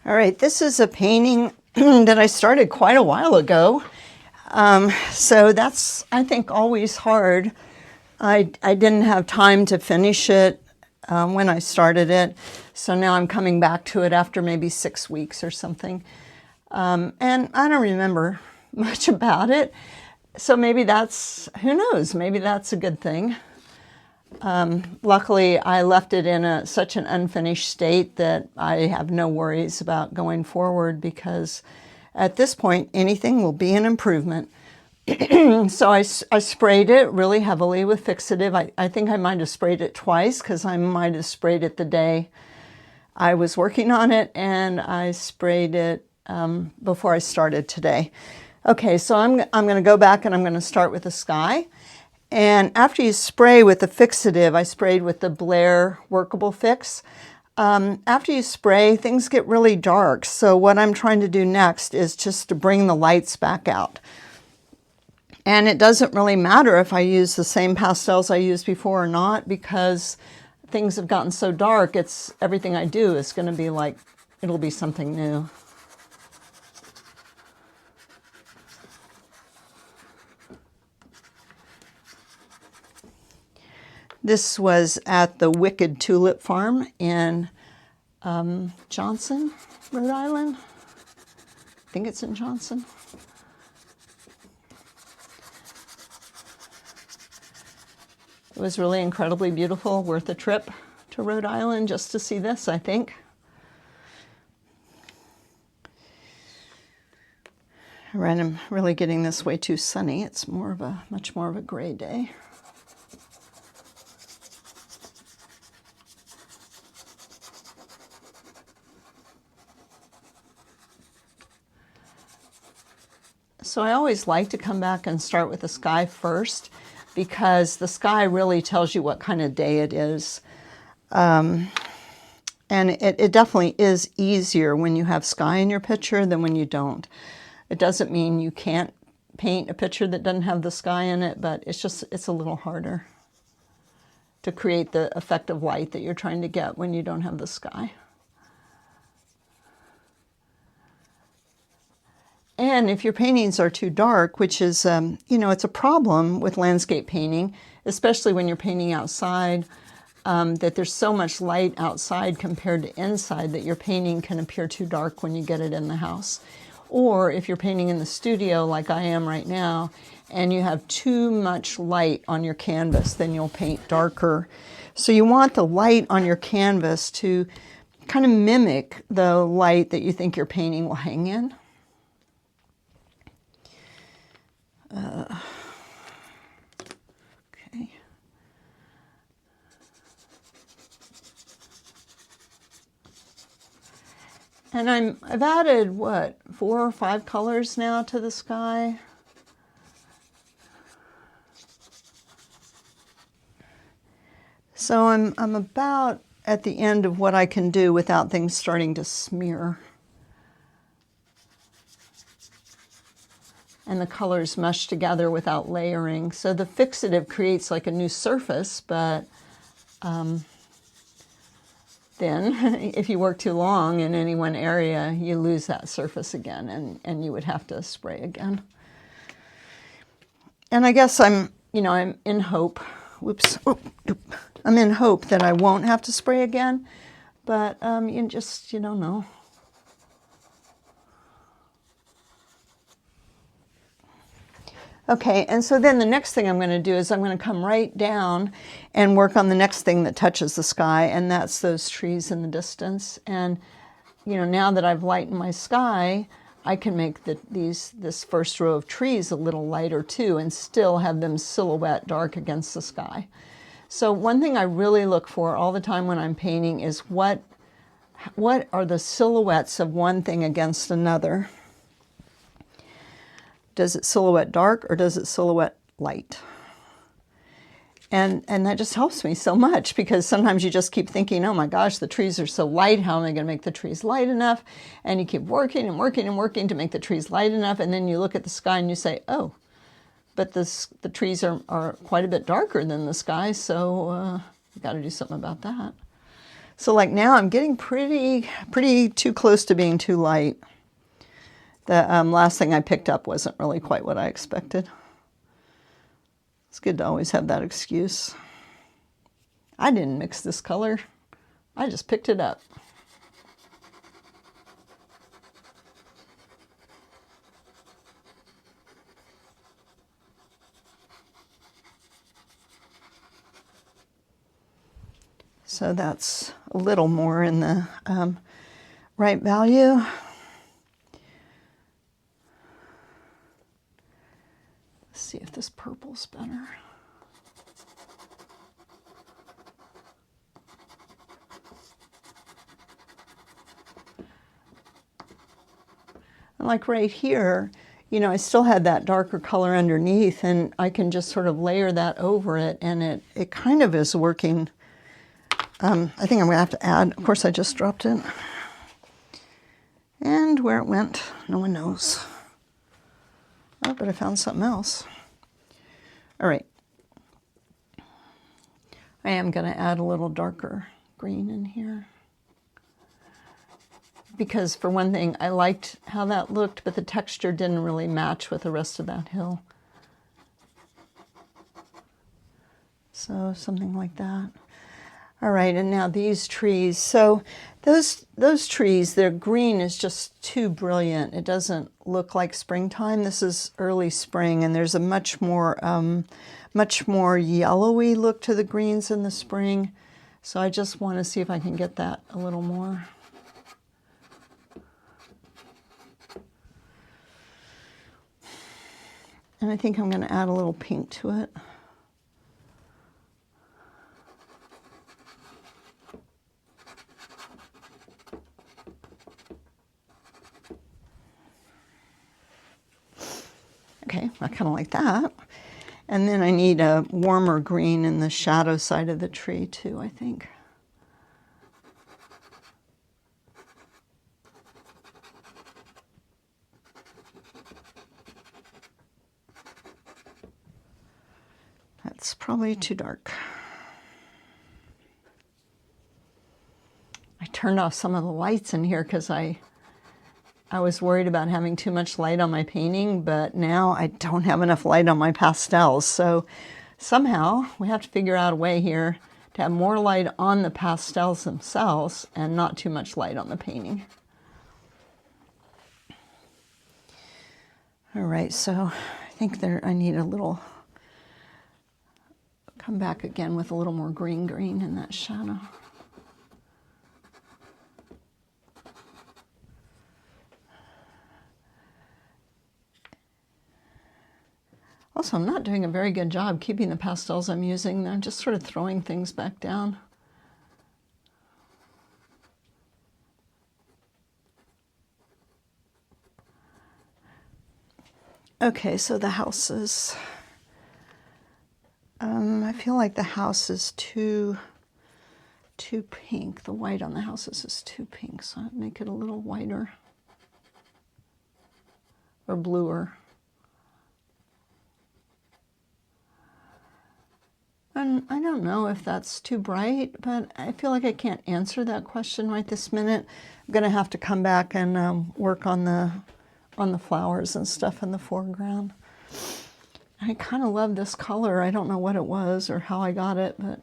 All right, this is a painting that I started quite a while ago. So that's, I think, always hard. I didn't have time to finish it when I started it. So now I'm coming back to it after maybe 6 weeks or something. And I don't remember much about it. So maybe that's, who knows, maybe that's a good thing. Luckily, I left it in such an unfinished state that I have no worries about going forward, because at this point, anything will be an improvement. So I sprayed it really heavily with fixative. I think I might have sprayed it twice, because I might have sprayed it the day I was working on it, and I sprayed it before I started today. Okay, so I'm going to go back and I'm going to start with the sky. And after you spray with the fixative, I sprayed with the Blick workable fix. After you spray, things get really dark. So what I'm trying to do next is just to bring the lights back out. And it doesn't really matter if I use the same pastels I used before or not, because things have gotten so dark, everything I do is going to be like, it'll be something new. This was at the Wicked Tulip Farm in Johnson, Rhode Island. I think it's in Johnson. It was really incredibly beautiful, worth a trip to Rhode Island just to see this, I think. Right, I'm really getting this way too sunny. It's much more of a gray day. So I always like to come back and start with the sky first, because the sky really tells you what kind of day it is. And it definitely is easier when you have sky in your picture than when you don't. It doesn't mean you can't paint a picture that doesn't have the sky in it, but it's a little harder to create the effect of light that you're trying to get when you don't have the sky. And if your paintings are too dark, which is, it's a problem with landscape painting, especially when you're painting outside, that there's so much light outside compared to inside that your painting can appear too dark when you get it in the house. Or if you're painting in the studio like I am right now, and you have too much light on your canvas, then you'll paint darker. So you want the light on your canvas to kind of mimic the light that you think your painting will hang in. Okay. And I've added, what, 4 or 5 colors now to the sky. So I'm about at the end of what I can do without things starting to smear. And the colors mush together without layering. So the fixative creates like a new surface, but then if you work too long in any one area, you lose that surface again, and you would have to spray again. And I guess I'm in hope. Whoops. I'm in hope that I won't have to spray again, but you don't know. Okay, and so then the next thing I'm going to do is I'm going to come right down and work on the next thing that touches the sky, and that's those trees in the distance. And, now that I've lightened my sky, I can make this first row of trees a little lighter too, and still have them silhouette dark against the sky. So one thing I really look for all the time when I'm painting is what are the silhouettes of one thing against another. Does it silhouette dark or does it silhouette light? And that just helps me so much, because sometimes you just keep thinking, oh my gosh, the trees are so light. How am I going to make the trees light enough? And you keep working and working and working to make the trees light enough. And then you look at the sky and you say, oh, but the trees are quite a bit darker than the sky. So you got to do something about that. So like now I'm getting pretty too close to being too light. The last thing I picked up wasn't really quite what I expected. It's good to always have that excuse. I didn't mix this color. I just picked it up. So that's a little more in the right value. Let's see if this purple's better. And like right here, you know, I still had that darker color underneath, and I can just sort of layer that over it, and it kind of is working. I think I'm going to have to add, of course I just dropped it. And where it went, no one knows. Oh, but I found something else. All right. I am going to add a little darker green in here. Because for one thing, I liked how that looked, but the texture didn't really match with the rest of that hill. So something like that. All right, and now these trees. So those trees, their green is just too brilliant. It doesn't look like springtime. This is early spring, and there's a much more yellowy look to the greens in the spring. So I just want to see if I can get that a little more. And I think I'm going to add a little pink to it. Okay, I kind of like that. And then I need a warmer green in the shadow side of the tree too, I think. That's probably too dark. I turned off some of the lights in here because I was worried about having too much light on my painting, but now I don't have enough light on my pastels. So somehow we have to figure out a way here to have more light on the pastels themselves and not too much light on the painting. All right, so I think I need a little, come back again with a little more green in that shadow. Also, I'm not doing a very good job keeping the pastels I'm using. I'm just sort of throwing things back down. Okay, so the houses. I feel like the house is too pink. The white on the houses is too pink, so I'd make it a little whiter or bluer. And I don't know if that's too bright, but I feel like I can't answer that question right this minute. I'm going to have to come back and work on the flowers and stuff in the foreground. I kind of love this color. I don't know what it was or how I got it, but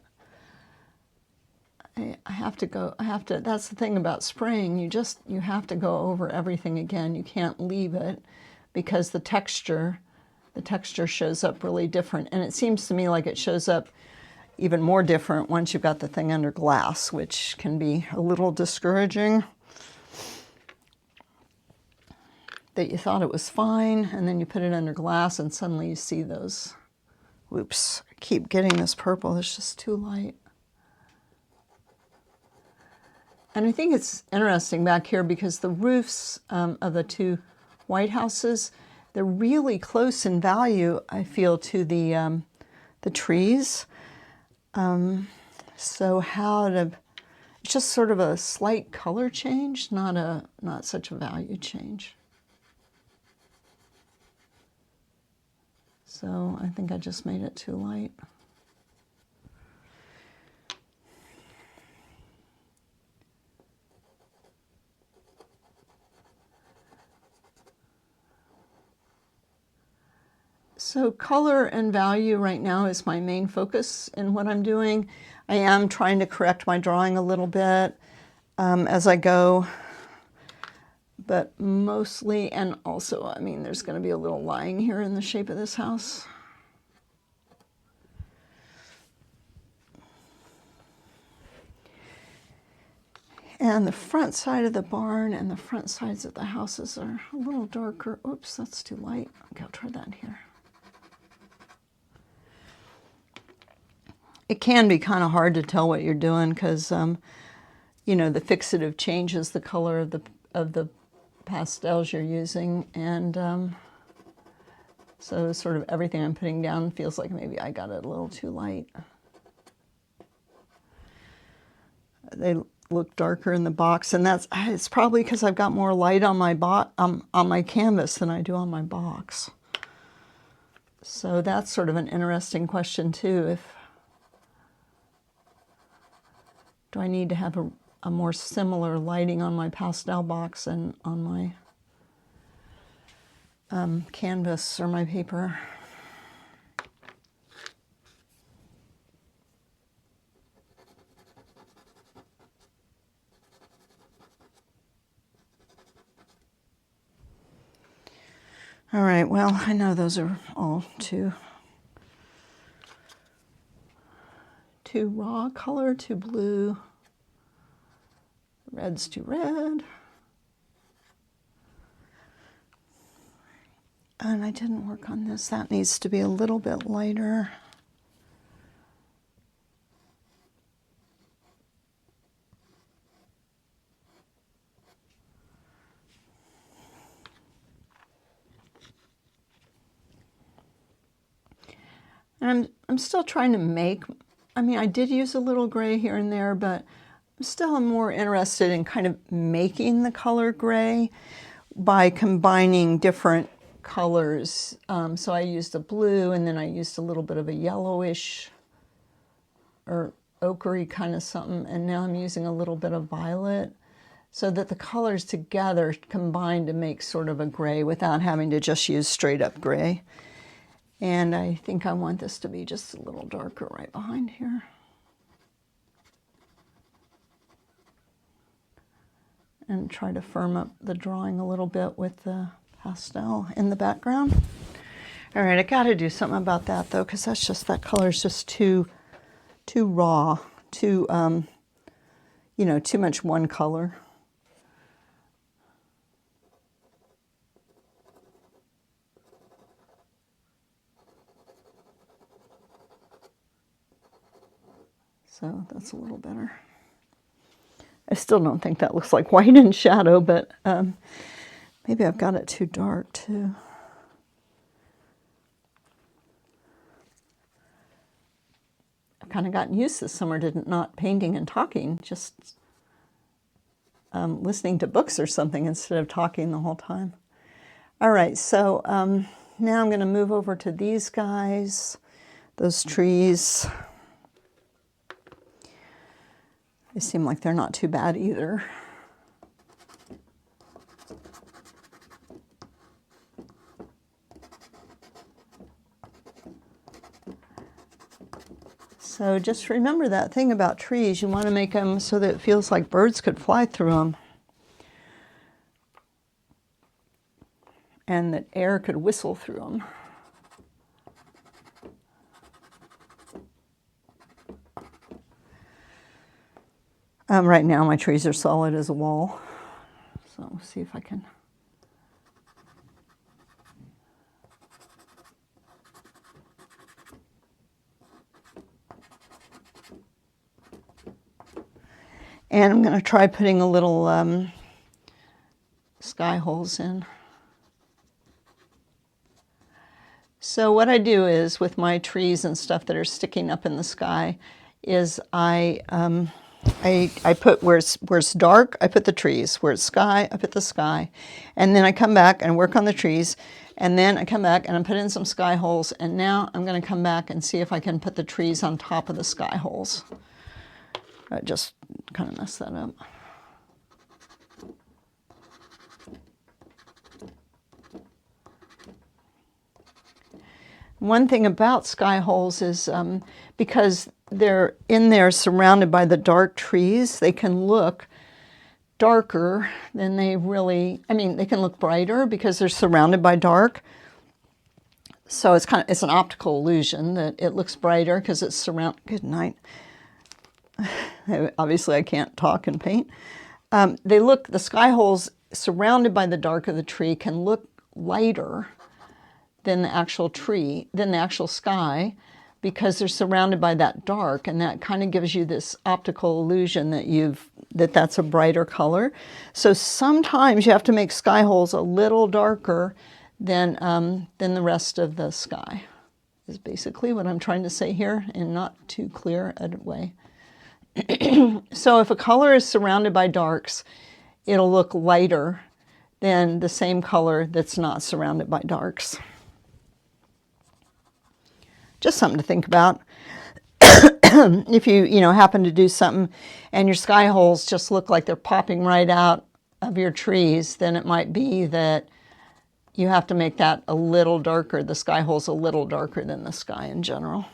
I have to, that's the thing about spraying. You have to go over everything again. You can't leave it because the texture shows up really different. And it seems to me like it shows up even more different once you've got the thing under glass, which can be a little discouraging. That you thought it was fine, and then you put it under glass, and suddenly you see those. Whoops, I keep getting this purple. It's just too light. And I think it's interesting back here because the roofs of the two white houses, they're really close in value, I feel, to the trees. So it's just sort of a slight color change, not such a value change. So I think I just made it too light. So color and value right now is my main focus in what I'm doing. I am trying to correct my drawing a little bit as I go, but mostly, and also, I mean, there's going to be a little line here in the shape of this house. And the front side of the barn and the front sides of the houses are a little darker. Oops, that's too light. Okay, I'll try that here. It can be kind of hard to tell what you're doing because, you know, the fixative changes the color of the pastels you're using, and so sort of everything I'm putting down feels like maybe I got it a little too light. They look darker in the box, and it's probably because I've got more light on my canvas than I do on my box. So that's sort of an interesting question too. Do I need to have a more similar lighting on my pastel box and on my canvas or my paper? All right, well, I know those are all too raw color, too blue. Red's too red. And I didn't work on this. That needs to be a little bit lighter. And I'm still trying to make, I mean, I did use a little gray here and there, but I'm still more interested in kind of making the color gray by combining different colors. So I used a blue, and then I used a little bit of a yellowish or ochre kind of something, and now I'm using a little bit of violet, so that the colors together combine to make sort of a gray without having to just use straight up gray. And I think I want this to be just a little darker right behind here. And try to firm up the drawing a little bit with the pastel in the background. All right, I got to do something about that though, because that color is just too raw, too, you know, too much one color. So that's a little better. I still don't think that looks like white in shadow, but maybe I've got it too dark too. I've kind of gotten used this summer to not painting and talking, just listening to books or something instead of talking the whole time. All right, so now I'm going to move over to these guys, those trees. They seem like they're not too bad either. So just remember that thing about trees. You want to make them so that it feels like birds could fly through them. And that air could whistle through them. Right now my trees are solid as a wall. So we'll see if I can. And I'm going to try putting a little sky holes in. So what I do is with my trees and stuff that are sticking up in the sky is I put where it's dark, I put the trees. Where it's sky, I put the sky. And then I come back and work on the trees. And then I come back and I put in some sky holes. And now I'm going to come back and see if I can put the trees on top of the sky holes. I just kind of messed that up. One thing about sky holes is because they're in there surrounded by the dark trees, they can look darker than they really, I mean, they can look brighter because they're surrounded by dark. So it's an optical illusion that it looks brighter because it's surrounded. Good night. Obviously, I can't talk and paint. The sky holes surrounded by the dark of the tree can look lighter than the actual tree, than the actual sky, because they're surrounded by that dark, and that kind of gives you this optical illusion that that's a brighter color. So sometimes you have to make sky holes a little darker than the rest of the sky, is basically what I'm trying to say here in not too clear a way. So if a color is surrounded by darks, it'll look lighter than the same color that's not surrounded by darks. Just something to think about. If you happen to do something and your sky holes just look like they're popping right out of your trees, then it might be that you have to make that a little darker, the sky holes a little darker than the sky in general.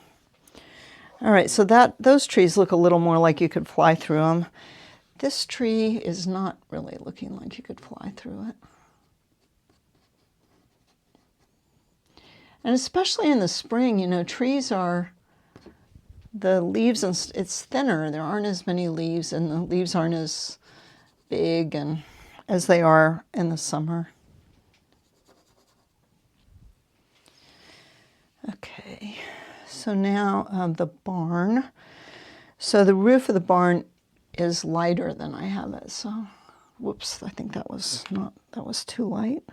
All right, so those trees look a little more like you could fly through them. This tree is not really looking like you could fly through it. And especially in the spring, trees the leaves, it's thinner. There aren't as many leaves, and the leaves aren't as big as they are in the summer. Okay, so now the barn. So the roof of the barn is lighter than I have it. So, whoops, I think that was too light.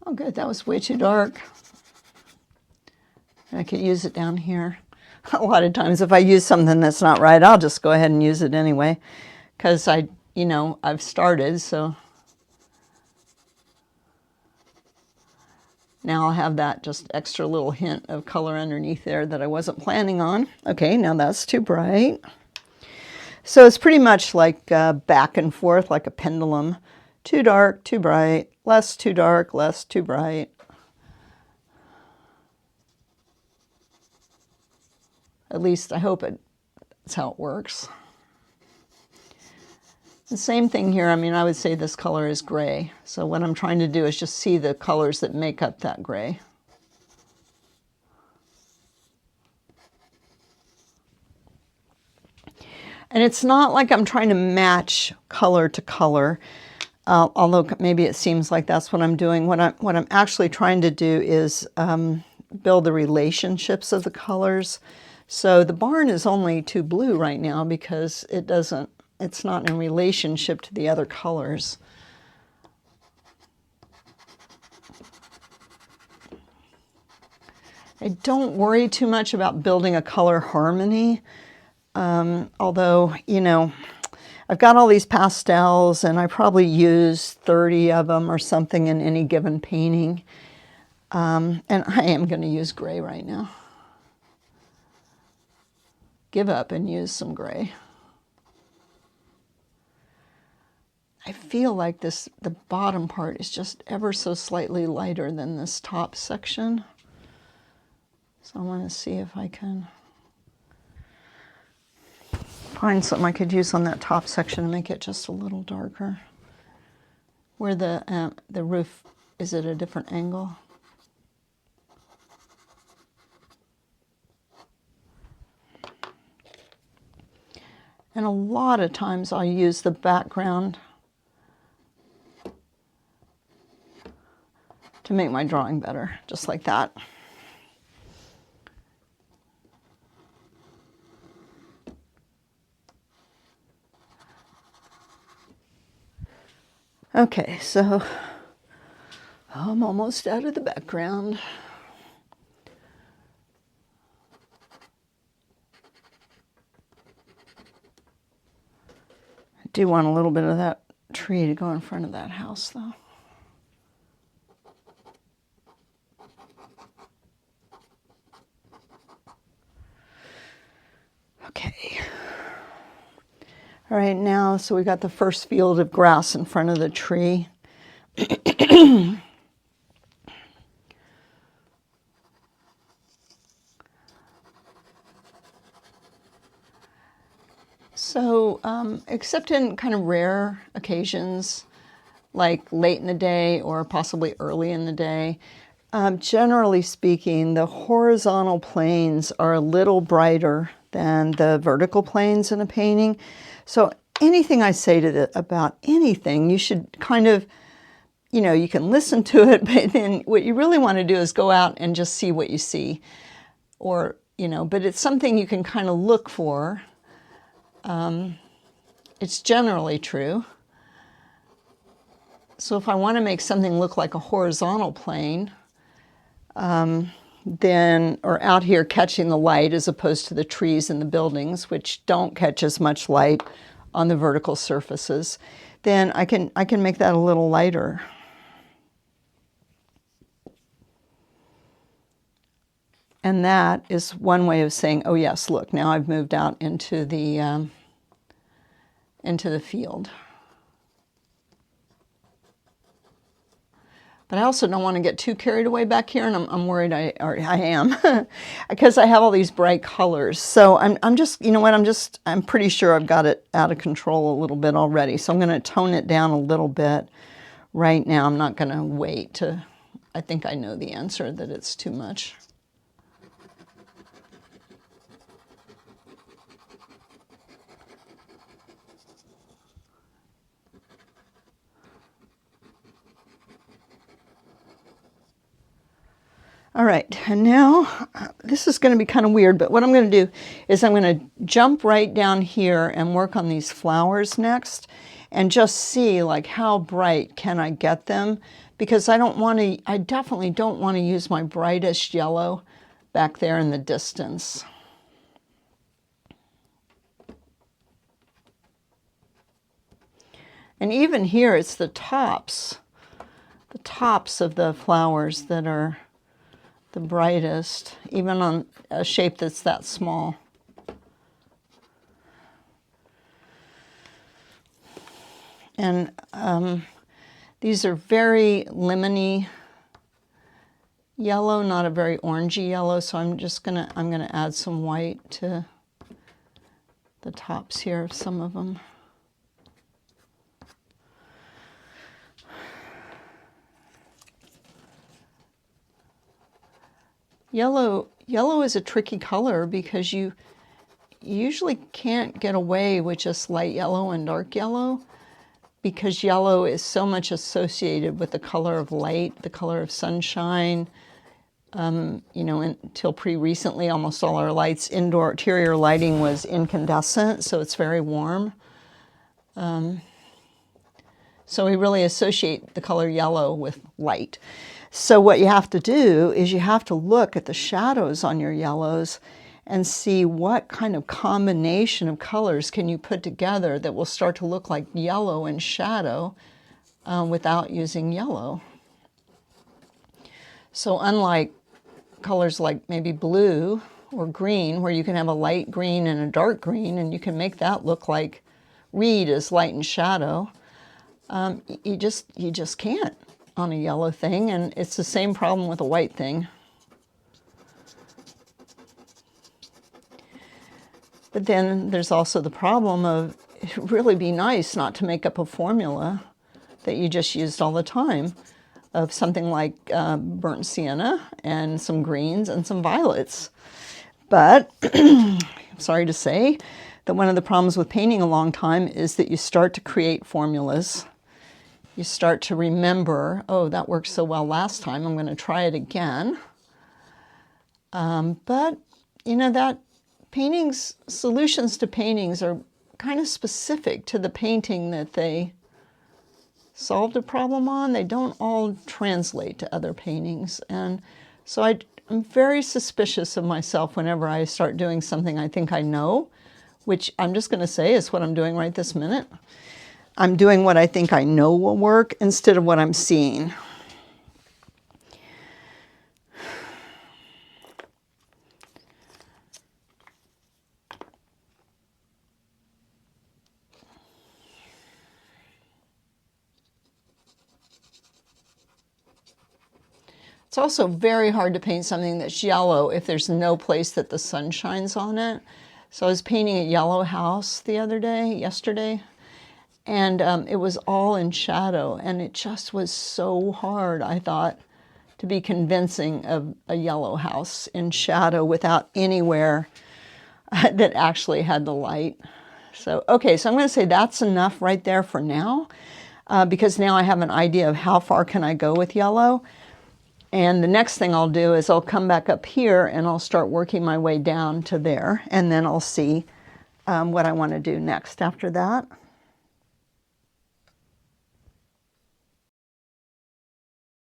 Oh, good, that was way too dark. I could use it down here. A lot of times if I use something that's not right, I'll just go ahead and use it anyway, because I've started, so now I'll have that just extra little hint of color underneath there that I wasn't planning on. Okay, now that's too bright. So it's pretty much like back and forth, like a pendulum. Too dark, too bright, less too dark, less too bright. At least I hope that's how it works. The same thing here. I mean, I would say this color is gray. So what I'm trying to do is just see the colors that make up that gray. And it's not like I'm trying to match color to color, although maybe it seems like that's what I'm doing. What I'm actually trying to do is build the relationships of the colors. So the barn is only too blue right now because it's not in relationship to the other colors. I don't worry too much about building a color harmony, although, I've got all these pastels and I probably use 30 of them or something in any given painting. And I am going to use gray right now. Give up and use some gray. I feel like the bottom part is just ever so slightly lighter than this top section. So I want to see if I can find something I could use on that top section to make it just a little darker. Where the roof is at a different angle. And a lot of times I'll use the background to make my drawing better, just like that. Okay, so I'm almost out of the background. I do want a little bit of that tree to go in front of that house, though. All right, now, so we got the first field of grass in front of the tree. So, except in kind of rare occasions, like late in the day or possibly early in the day, generally speaking, the horizontal planes are a little brighter than the vertical planes in a painting. So anything I say about anything, you should kind of, you know, you can listen to it, but then what you really want to do is go out and just see what you see. Or, you know, but it's something you can kind of look for. It's generally true. So if I want to make something look like a horizontal plane, then, or out here catching the light as opposed to the trees and the buildings, which don't catch as much light on the vertical surfaces, then I can make that a little lighter. And that is one way of saying, oh yes, look, now I've moved out into the field. But I also don't want to get too carried away back here, and I'm worried I am, because I have all these bright colors. So I'm just, you know what, I'm pretty sure I've got it out of control a little bit already. So I'm going to tone it down a little bit right now. I'm not going to wait to, I think I know the answer, that it's too much. All right, and now this is going to be kind of weird, but what I'm going to do is I'm going to jump right down here and work on these flowers next and just see like how bright can I get them, because I definitely don't want to use my brightest yellow back there in the distance. And even here, it's the tops of the flowers that are the brightest, even on a shape that's that small. And these are very lemony yellow, not a very orangey yellow, so I'm gonna add some white to the tops here of some of them. Yellow is a tricky color because you usually can't get away with just light yellow and dark yellow, because yellow is so much associated with the color of light, the color of sunshine. You know, until pretty recently, almost all our lights, interior lighting was incandescent, so it's very warm. So we really associate the color yellow with light. So what you have to do is you have to look at the shadows on your yellows and see what kind of combination of colors can you put together that will start to look like yellow in shadow without using yellow. So unlike colors like maybe blue or green, where you can have a light green and a dark green, and you can make that look like read as light and shadow, you just can't on a yellow thing, and it's the same problem with a white thing. But then there's also the problem of it would really be nice not to make up a formula that you just used all the time of something like burnt sienna and some greens and some violets. But I'm sorry to say that one of the problems with painting a long time is that you start to create formulas. You start to remember, oh, that worked so well last time, I'm going to try it again. But, you know, that solutions to paintings are kind of specific to the painting that they solved a problem on. They don't all translate to other paintings. And so I'm very suspicious of myself whenever I start doing something I think I know, which I'm just going to say is what I'm doing right this minute. I'm doing what I think I know will work instead of what I'm seeing. It's also very hard to paint something that's yellow if there's no place that the sun shines on it. So I was painting a yellow house yesterday, and it was all in shadow, and it just was so hard, I thought, to be convincing of a yellow house in shadow without anywhere that actually had the light. So, okay, so I'm going to say that's enough right there for now, because now I have an idea of how far can I go with yellow. And the next thing I'll do is I'll come back up here and I'll start working my way down to there, and then I'll see what I want to do next after that.